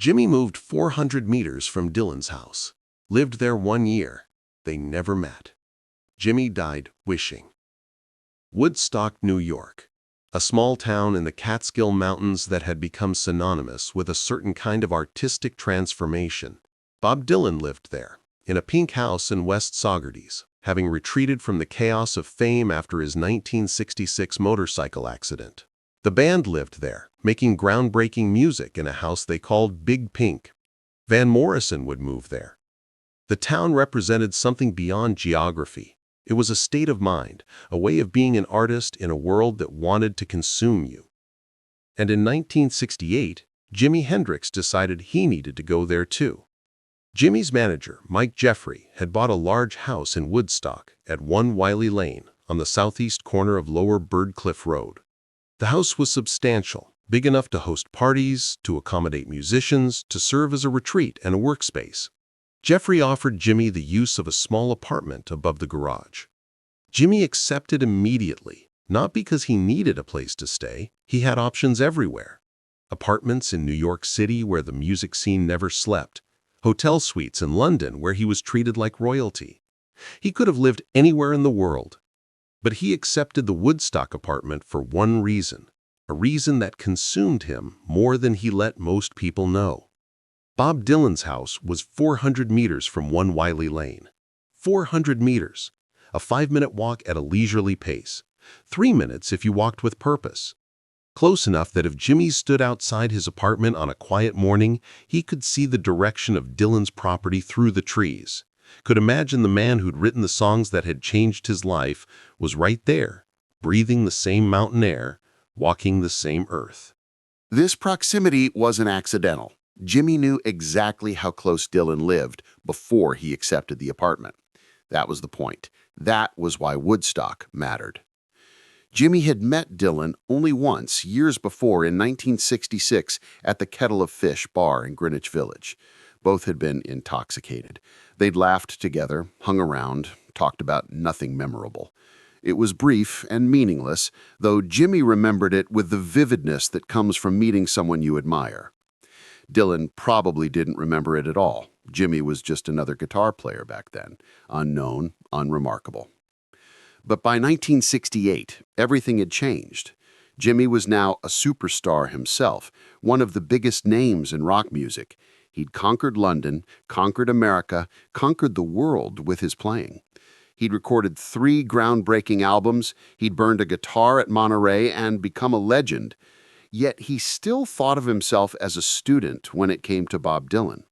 Jimi moved 400 meters from Dylan's house. Lived there 1 year. They never met. Jimi died wishing. Woodstock, New York. A small town in the Catskill Mountains that had become synonymous with a certain kind of artistic transformation. Bob Dylan lived there, in a pink house in West Saugerties, having retreated from the chaos of fame after his 1966 motorcycle accident. The band lived there, making groundbreaking music in a house they called Big Pink. Van Morrison would move there. The town represented something beyond geography. It was a state of mind, a way of being an artist in a world that wanted to consume you. And in 1968, Jimi Hendrix decided he needed to go there too. Jimi's manager, Mike Jeffrey, had bought a large house in Woodstock at 1 Wiley Lane on the southeast corner of Lower Birdcliff Road. The house was substantial, big enough to host parties, to accommodate musicians, to serve as a retreat and a workspace. Jeffrey offered Jimi the use of a small apartment above the garage. Jimi accepted immediately, not because he needed a place to stay. He had options everywhere. Apartments in New York City where the music scene never slept. Hotel suites in London where he was treated like royalty. He could have lived anywhere in the world. But he accepted the Woodstock apartment for one reason, a reason that consumed him more than he let most people know. Bob Dylan's house was 400 meters from 1 Wiley Lane. 400 meters, a 5-minute walk at a leisurely pace, 3 minutes if you walked with purpose. Close enough that if Jimi stood outside his apartment on a quiet morning, he could see the direction of Dylan's property through the trees. Could imagine the man who'd written the songs that had changed his life was right there, breathing the same mountain air, walking the same earth. This proximity wasn't accidental. Jimi knew exactly how close Dylan lived before he accepted the apartment. That was the point. That was why Woodstock mattered. Jimi had met Dylan only once, years before, in 1966 at the Kettle of Fish bar in Greenwich Village. Both had been intoxicated. They'd laughed together, hung around, talked about nothing memorable. It was brief and meaningless, though Jimi remembered it with the vividness that comes from meeting someone you admire. Dylan probably didn't remember it at all. Jimi was just another guitar player back then, unknown, unremarkable. But by 1968, everything had changed. Jimi was now a superstar himself, one of the biggest names in rock music. He'd conquered London, conquered America, conquered the world with his playing. He'd recorded 3 groundbreaking albums, he'd burned a guitar at Monterey and become a legend. Yet he still thought of himself as a student when it came to Bob Dylan.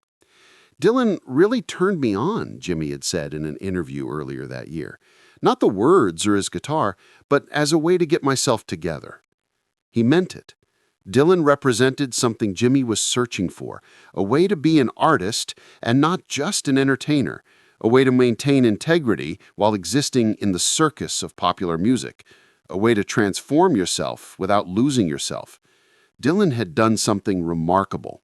Dylan really turned me on, Jimi had said in an interview earlier that year. Not the words or his guitar, but as a way to get myself together. He meant it. Dylan represented something Jimi was searching for, a way to be an artist and not just an entertainer, a way to maintain integrity while existing in the circus of popular music, a way to transform yourself without losing yourself. Dylan had done something remarkable.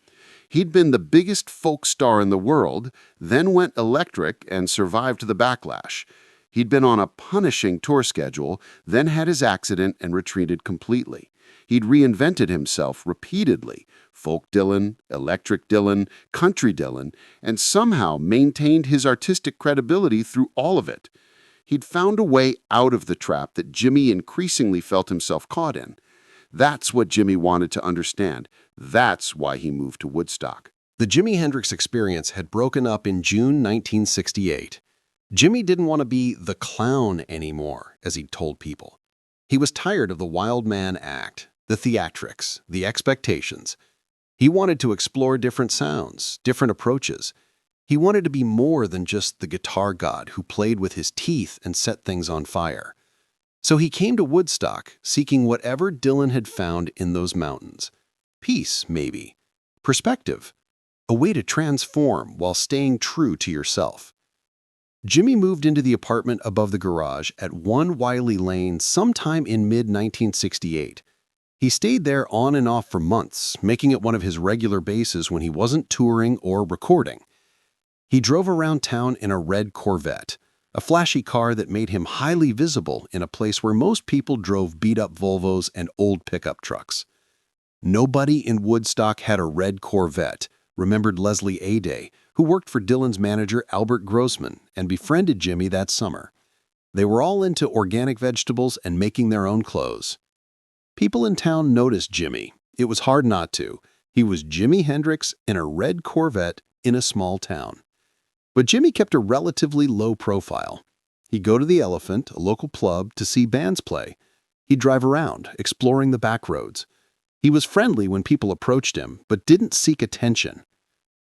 He'd been the biggest folk star in the world, then went electric and survived the backlash. He'd been on a punishing tour schedule, then had his accident and retreated completely. He'd reinvented himself repeatedly, folk Dylan, electric Dylan, country Dylan, and somehow maintained his artistic credibility through all of it. He'd found a way out of the trap that Jimi increasingly felt himself caught in. That's what Jimi wanted to understand. That's why he moved to Woodstock. The Jimi Hendrix Experience had broken up in June 1968. Jimi didn't want to be the clown anymore, as he'd told people. He was tired of the wild man act, the theatrics, the expectations. He wanted to explore different sounds, different approaches. He wanted to be more than just the guitar god who played with his teeth and set things on fire. So he came to Woodstock, seeking whatever Dylan had found in those mountains. Peace, maybe. Perspective. A way to transform while staying true to yourself. Jimi moved into the apartment above the garage at 1 Wiley Lane sometime in mid-1968. He stayed there on and off for months, making it one of his regular bases when he wasn't touring or recording. He drove around town in a red Corvette, a flashy car that made him highly visible in a place where most people drove beat-up Volvos and old pickup trucks. Nobody in Woodstock had a red Corvette, remembered Leslie Ade, who worked for Dylan's manager Albert Grossman and befriended Jimmy that summer. They were all into organic vegetables and making their own clothes. People in town noticed Jimmy. It was hard not to. He was Jimi Hendrix in a red Corvette in a small town. But Jimmy kept a relatively low profile. He'd go to the Elephant, a local club, to see bands play. He'd drive around, exploring the back roads. He was friendly when people approached him, but didn't seek attention.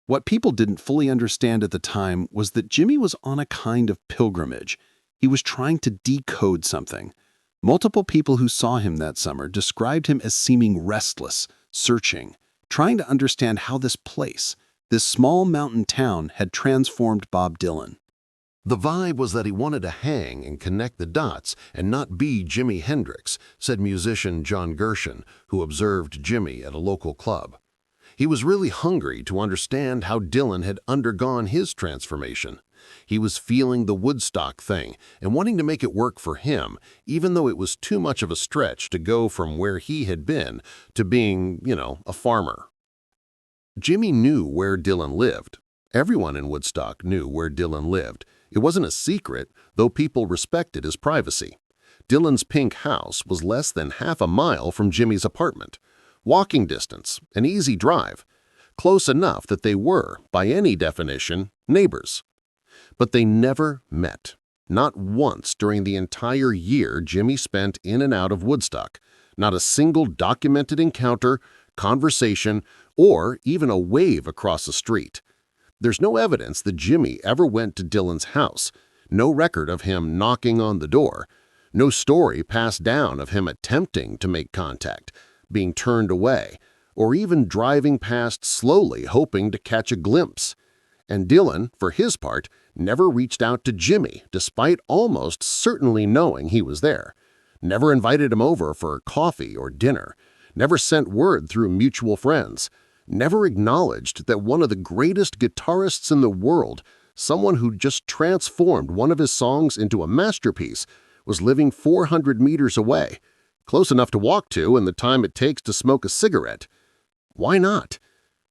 What people didn't fully understand at the time was that Jimmy was on a kind of pilgrimage. He was trying to decode something. Multiple people who saw him that summer described him as seeming restless, searching, trying to understand how this place, this small mountain town, had transformed Bob Dylan. The vibe was that he wanted to hang and connect the dots and not be Jimi Hendrix, said musician John Gershon, who observed Jimmy at a local club. He was really hungry to understand how Dylan had undergone his transformation. He was feeling the Woodstock thing and wanting to make it work for him, even though it was too much of a stretch to go from where he had been to being, a farmer. Jimmy knew where Dylan lived. Everyone in Woodstock knew where Dylan lived. It wasn't a secret, though people respected his privacy. Dylan's pink house was less than half a mile from Jimmy's apartment. Walking distance, an easy drive. Close enough that they were, by any definition, neighbors. But they never met. Not once during the entire year Jimmy spent in and out of Woodstock. Not a single documented encounter, conversation, or even a wave across the street. There's no evidence that Jimmy ever went to Dylan's house, no record of him knocking on the door, no story passed down of him attempting to make contact, being turned away, or even driving past slowly hoping to catch a glimpse. And Dylan, for his part, never reached out to Jimmy despite almost certainly knowing he was there, never invited him over for coffee or dinner, never sent word through mutual friends, never acknowledged that one of the greatest guitarists in the world, someone who just transformed one of his songs into a masterpiece, was living 400 meters away, close enough to walk to in the time it takes to smoke a cigarette. Why not?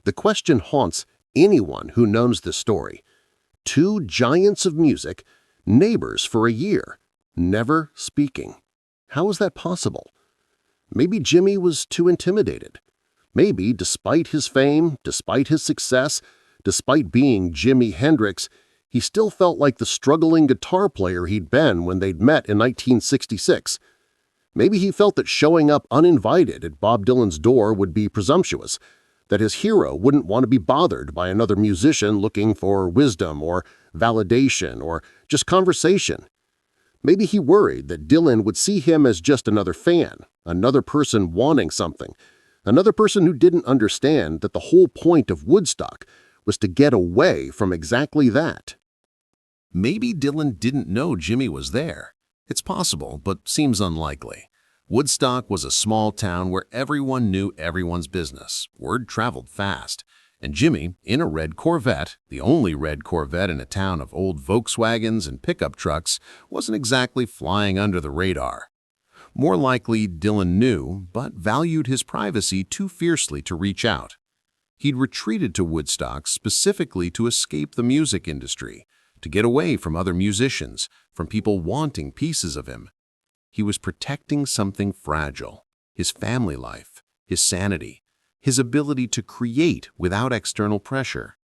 The question haunts anyone who knows the story. Two giants of music, neighbors for a year, never speaking. How is that possible? Maybe Jimmy was too intimidated. Maybe, despite his fame, despite his success, despite being Jimi Hendrix, he still felt like the struggling guitar player he'd been when they'd met in 1966. Maybe he felt that showing up uninvited at Bob Dylan's door would be presumptuous, that his hero wouldn't want to be bothered by another musician looking for wisdom or validation or just conversation. Maybe he worried that Dylan would see him as just another fan, another person wanting something, another person who didn't understand that the whole point of Woodstock was to get away from exactly that. Maybe Dylan didn't know Jimmy was there. It's possible, but seems unlikely. Woodstock was a small town where everyone knew everyone's business. Word traveled fast. And Jimmy, in a red Corvette, the only red Corvette in a town of old Volkswagens and pickup trucks, wasn't exactly flying under the radar. More likely, Dylan knew, but valued his privacy too fiercely to reach out. He'd retreated to Woodstock specifically to escape the music industry, to get away from other musicians, from people wanting pieces of him. He was protecting something fragile, his family life, his sanity, his ability to create without external pressure.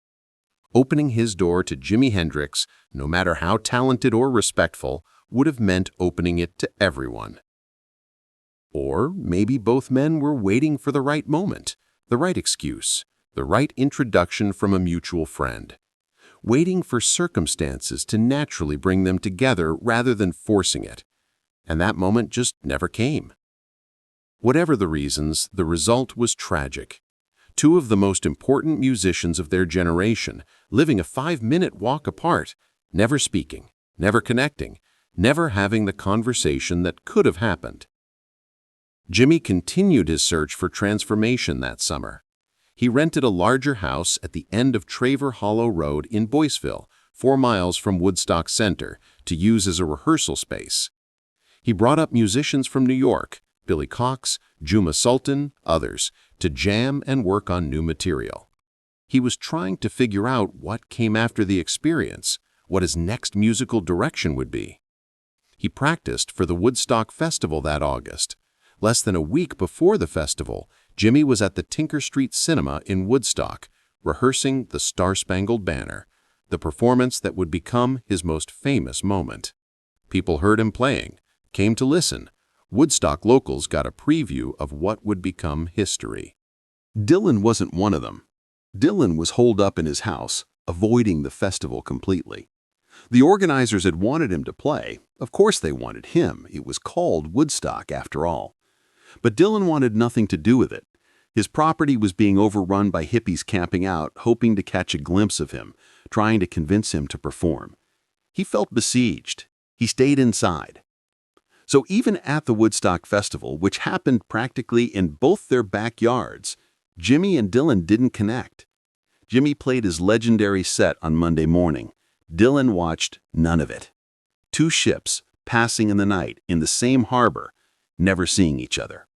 Opening his door to Jimi Hendrix, no matter how talented or respectful, would have meant opening it to everyone. Or maybe both men were waiting for the right moment, the right excuse, the right introduction from a mutual friend, waiting for circumstances to naturally bring them together rather than forcing it. And that moment just never came. Whatever the reasons, the result was tragic. Two of the most important musicians of their generation, living a 5-minute walk apart, never speaking, never connecting, never having the conversation that could have happened. Jimmy continued his search for transformation that summer. He rented a larger house at the end of Traver Hollow Road in Boyceville, 4 miles from Woodstock Center, to use as a rehearsal space. He brought up musicians from New York, Billy Cox, Juma Sultan, others, to jam and work on new material. He was trying to figure out what came after the experience, what his next musical direction would be. He practiced for the Woodstock Festival that August. Less than a week before the festival, Jimi was at the Tinker Street Cinema in Woodstock, rehearsing the Star-Spangled Banner, the performance that would become his most famous moment. People heard him playing, came to listen. Woodstock locals got a preview of what would become history. Dylan wasn't one of them. Dylan was holed up in his house, avoiding the festival completely. The organizers had wanted him to play. Of course they wanted him. It was called Woodstock, after all. But Dylan wanted nothing to do with it. His property was being overrun by hippies camping out, hoping to catch a glimpse of him, trying to convince him to perform. He felt besieged. He stayed inside. So even at the Woodstock Festival, which happened practically in both their backyards, Jimi and Dylan didn't connect. Jimi played his legendary set on Monday morning. Dylan watched none of it. Two ships passing in the night in the same harbor, never seeing each other.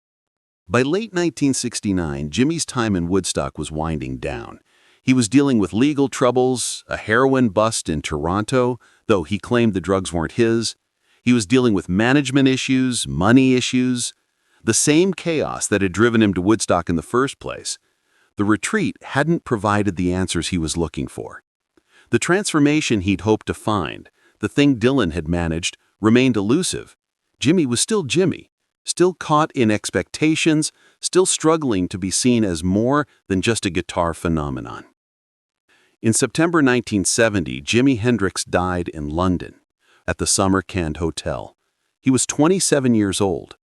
By late 1969, Jimi's time in Woodstock was winding down. He was dealing with legal troubles, a heroin bust in Toronto, though he claimed the drugs weren't his. He was dealing with management issues, money issues, the same chaos that had driven him to Woodstock in the first place. The retreat hadn't provided the answers he was looking for. The transformation he'd hoped to find, the thing Dylan had managed, remained elusive. Jimi was still Jimi, still caught in expectations, still struggling to be seen as more than just a guitar phenomenon. In September 1970, Jimi Hendrix died in London, at the Summer Canned Hotel. He was 27 years old.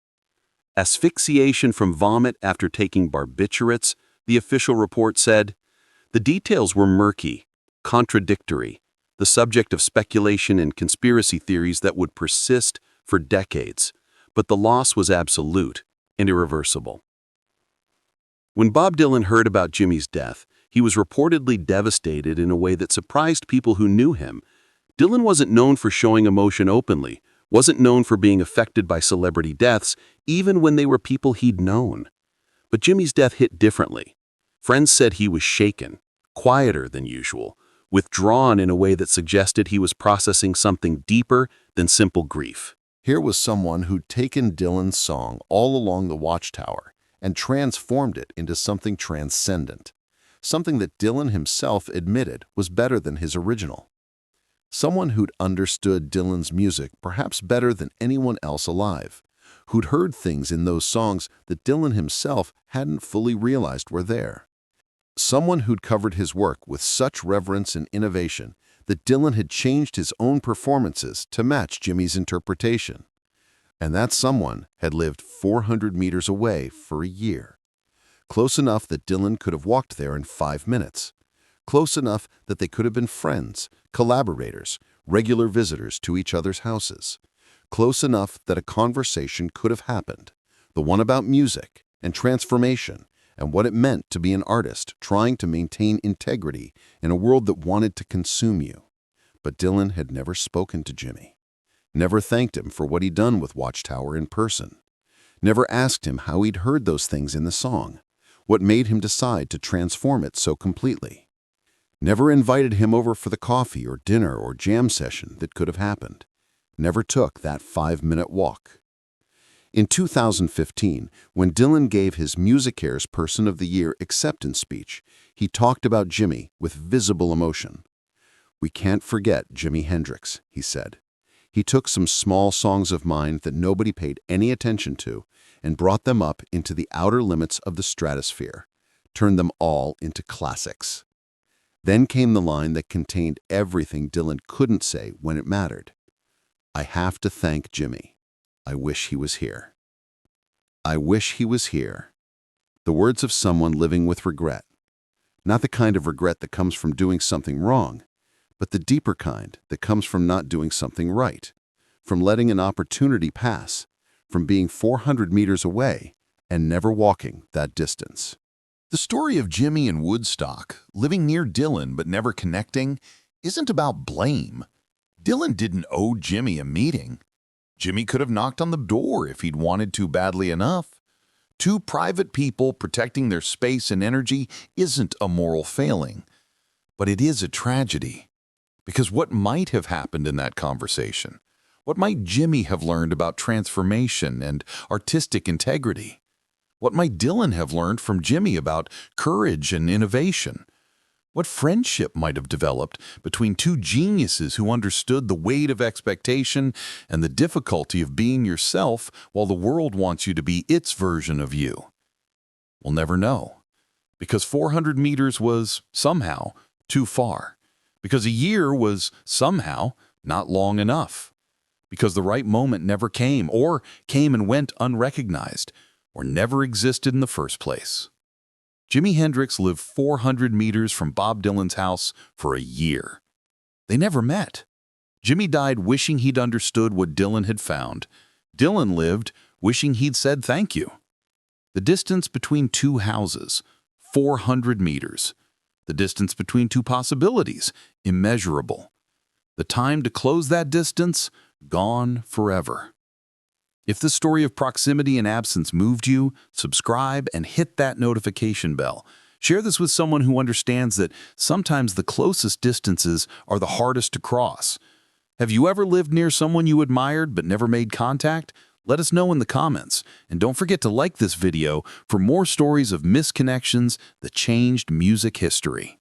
Asphyxiation from vomit after taking barbiturates, the official report said. The details were murky, contradictory, the subject of speculation and conspiracy theories that would persist for decades, but the loss was absolute and irreversible. When Bob Dylan heard about Jimi's death, he was reportedly devastated in a way that surprised people who knew him. Dylan wasn't known for showing emotion openly, wasn't known for being affected by celebrity deaths, even when they were people he'd known. But Jimi's death hit differently. Friends said he was shaken, quieter than usual, withdrawn in a way that suggested he was processing something deeper than simple grief. Here was someone who'd taken Dylan's song All Along the Watchtower and transformed it into something transcendent, something that Dylan himself admitted was better than his original. Someone who'd understood Dylan's music perhaps better than anyone else alive, who'd heard things in those songs that Dylan himself hadn't fully realized were there. Someone who'd covered his work with such reverence and innovation that Dylan had changed his own performances to match Jimi's interpretation. And that someone had lived 400 meters away for a year. Close enough that Dylan could have walked there in 5 minutes. Close enough that they could have been friends, collaborators, regular visitors to each other's houses. Close enough that a conversation could have happened, the one about music and transformation and what it meant to be an artist trying to maintain integrity in a world that wanted to consume you. But Dylan had never spoken to Jimi, never thanked him for what he'd done with Watchtower in person, never asked him how he'd heard those things in the song, what made him decide to transform it so completely. Never invited him over for the coffee or dinner or jam session that could have happened. Never took that 5-minute walk. In 2015, when Dylan gave his MusiCares Person of the Year acceptance speech, he talked about Jimi with visible emotion. "We can't forget Jimi Hendrix," he said. "He took some small songs of mine that nobody paid any attention to and brought them up into the outer limits of the stratosphere, turned them all into classics." Then came the line that contained everything Dylan couldn't say when it mattered. "I have to thank Jimi. I wish he was here." I wish he was here. The words of someone living with regret. Not the kind of regret that comes from doing something wrong, but the deeper kind that comes from not doing something right, from letting an opportunity pass, from being 400 meters away and never walking that distance. The story of Jimi and Woodstock, living near Dylan but never connecting, isn't about blame. Dylan didn't owe Jimi a meeting. Jimi could have knocked on the door if he'd wanted to badly enough. Two private people protecting their space and energy isn't a moral failing, but it is a tragedy. Because what might have happened in that conversation? What might Jimi have learned about transformation and artistic integrity? What might Dylan have learned from Jimi about courage and innovation? What friendship might have developed between two geniuses who understood the weight of expectation and the difficulty of being yourself while the world wants you to be its version of you? We'll never know. Because 400 meters was, somehow, too far. Because a year was, somehow, not long enough. Because the right moment never came, or came and went unrecognized, or never existed in the first place. Jimi Hendrix lived 400 meters from Bob Dylan's house for a year. They never met. Jimi died wishing he'd understood what Dylan had found. Dylan lived wishing he'd said thank you. The distance between two houses, 400 meters. The distance between two possibilities, immeasurable. The time to close that distance, gone forever. If this story of proximity and absence moved you, subscribe and hit that notification bell. Share this with someone who understands that sometimes the closest distances are the hardest to cross. Have you ever lived near someone you admired but never made contact? Let us know in the comments. And don't forget to like this video for more stories of misconnections that changed music history.